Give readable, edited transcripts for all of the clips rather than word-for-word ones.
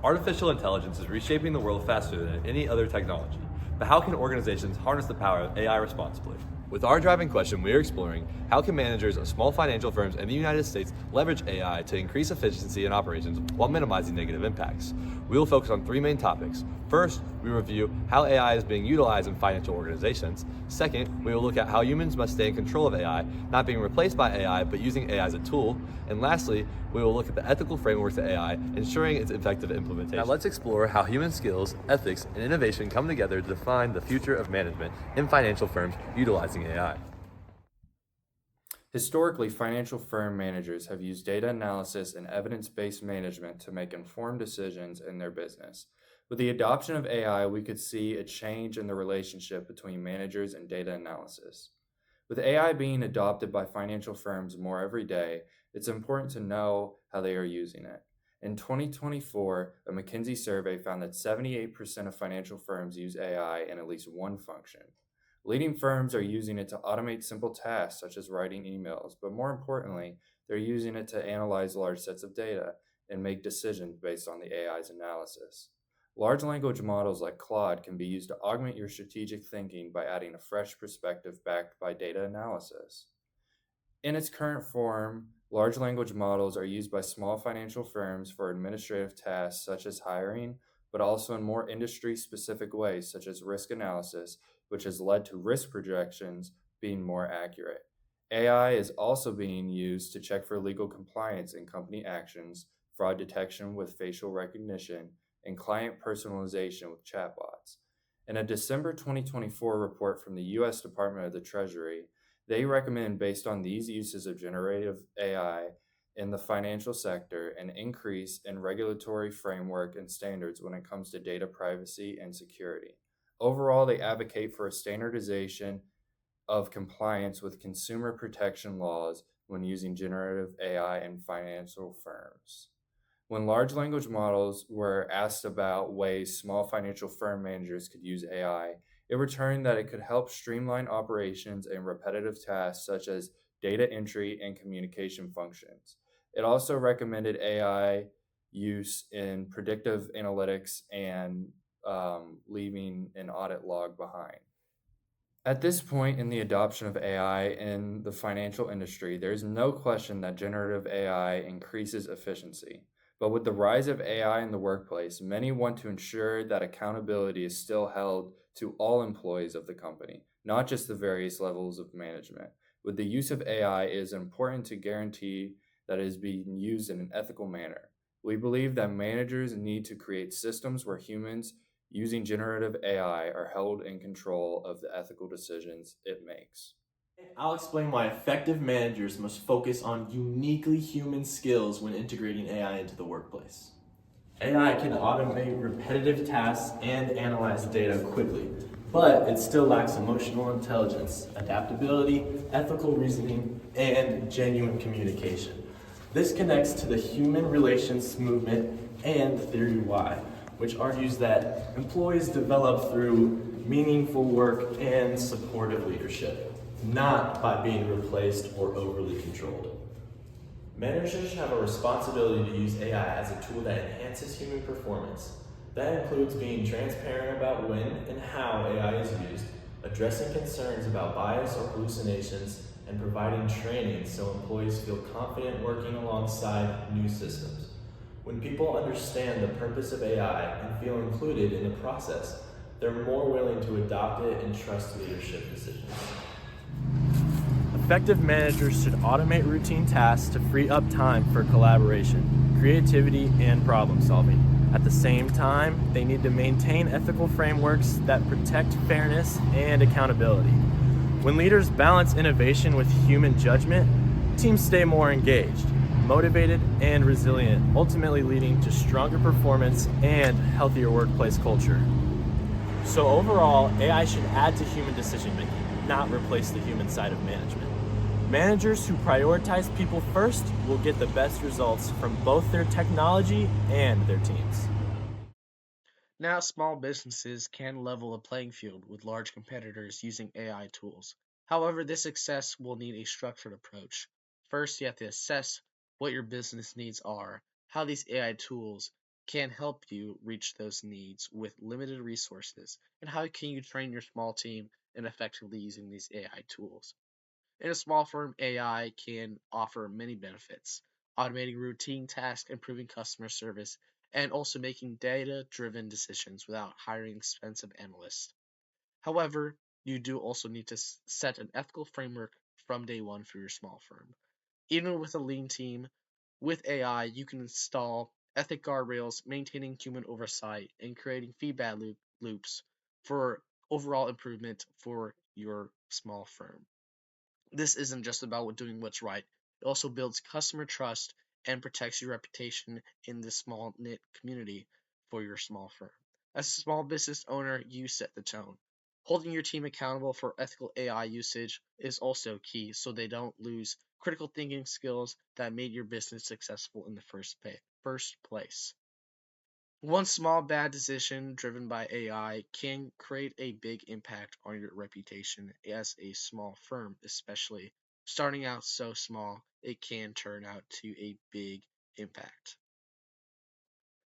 Artificial intelligence is reshaping the world faster than any other technology. But how can organizations harness the power of AI responsibly? With our driving question, we are exploring how can managers of small financial firms in the United States leverage AI to increase efficiency in operations while minimizing negative impacts. We will focus on three main topics. First, we review how AI is being utilized in financial organizations. Second, we will look at how humans must stay in control of AI, not being replaced by AI, but using AI as a tool. And lastly, we will look at the ethical frameworks of AI, ensuring its effective implementation. Now let's explore how human skills, ethics, and innovation come together to define the future of management in financial firms utilizing AI. Historically, financial firm managers have used data analysis and evidence-based management to make informed decisions in their business. With the adoption of AI, we could see a change in the relationship between managers and data analysis. With AI being adopted by financial firms more every day, it's important to know how they are using it. In 2024, a McKinsey survey found that 78% of financial firms use AI in at least one function. Leading firms are using it to automate simple tasks such as writing emails, but more importantly, they're using it to analyze large sets of data and make decisions based on the AI's analysis. Large language models like Claude can be used to augment your strategic thinking by adding a fresh perspective backed by data analysis. In its current form, large language models are used by small financial firms for administrative tasks such as hiring, but also in more industry-specific ways such as risk analysis, which has led to risk projections being more accurate. AI is also being used to check for legal compliance in company actions, fraud detection with facial recognition, and client personalization with chatbots. In a December 2024 report from the U.S. Department of the Treasury, they recommend, based on these uses of generative AI in the financial sector, an increase in regulatory framework and standards when it comes to data privacy and security. Overall, they advocate for a standardization of compliance with consumer protection laws when using generative AI in financial firms. When large language models were asked about ways small financial firm managers could use AI, it returned that it could help streamline operations and repetitive tasks such as data entry and communication functions. It also recommended AI use in predictive analytics and leaving an audit log behind. At this point in the adoption of AI in the financial industry, there is no question that generative AI increases efficiency. But with the rise of AI in the workplace, many want to ensure that accountability is still held to all employees of the company, not just the various levels of management. With the use of AI, it is important to guarantee that it is being used in an ethical manner. We believe that managers need to create systems where humans using generative AI are held in control of the ethical decisions it makes. I'll explain why effective managers must focus on uniquely human skills when integrating AI into the workplace. AI can automate repetitive tasks and analyze data quickly, but it still lacks emotional intelligence, adaptability, ethical reasoning, and genuine communication. This connects to the human relations movement and theory Y, which argues that employees develop through meaningful work and supportive leadership, not by being replaced or overly controlled. Managers have a responsibility to use AI as a tool that enhances human performance. That includes being transparent about when and how AI is used, addressing concerns about bias or hallucinations, and providing training so employees feel confident working alongside new systems. When people understand the purpose of AI and feel included in the process, they're more willing to adopt it and trust leadership decisions. Effective managers should automate routine tasks to free up time for collaboration, creativity, and problem solving. At the same time, they need to maintain ethical frameworks that protect fairness and accountability. When leaders balance innovation with human judgment, teams stay more engaged, motivated, and resilient, ultimately leading to stronger performance and healthier workplace culture. So overall, AI should add to human decision-making, not replace the human side of management. Managers who prioritize people first will get the best results from both their technology and their teams. Now, small businesses can level a playing field with large competitors using AI tools. However, this success will need a structured approach. First, you have to assess what your business needs are, how these AI tools can help you reach those needs with limited resources, and how can you train your small team in effectively using these AI tools. In a small firm, AI can offer many benefits, automating routine tasks, improving customer service, and also making data driven decisions without hiring expensive analysts. However, you do also need to set an ethical framework from day one for your small firm. Even with a lean team, with AI, you can install ethic guardrails, maintaining human oversight, and creating feedback loops for overall improvement for your small firm. This isn't just about doing what's right, it also builds customer trust and protects your reputation in this small knit community for your small firm. As a small business owner, you set the tone. Holding your team accountable for ethical AI usage is also key so they don't lose critical thinking skills that made your business successful in the first place. One small bad decision driven by AI can create a big impact on your reputation as a small firm, especially starting out so small, it can turn out to a big impact.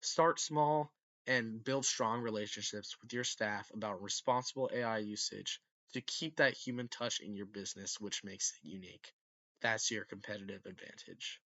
Start small and build strong relationships with your staff about responsible AI usage to keep that human touch in your business, which makes it unique. That's your competitive advantage.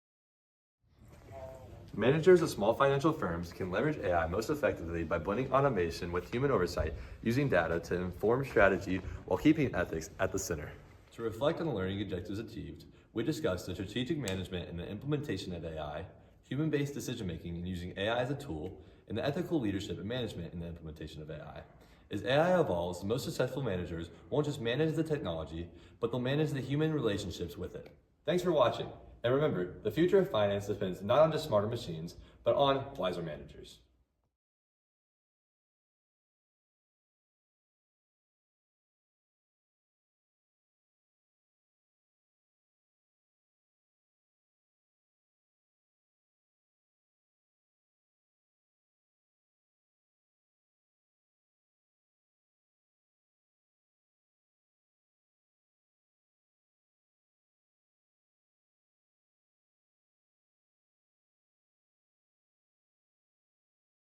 Managers of small financial firms can leverage AI most effectively by blending automation with human oversight, using data to inform strategy while keeping ethics at the center. To reflect on the learning objectives achieved, we discussed the strategic management and the implementation of AI, human-based decision-making and using AI as a tool, and the ethical leadership and management in the implementation of AI. As AI evolves, the most successful managers won't just manage the technology, but they'll manage the human relationships with it. Thanks for watching. And remember, the future of finance depends not on just smarter machines, but on wiser managers.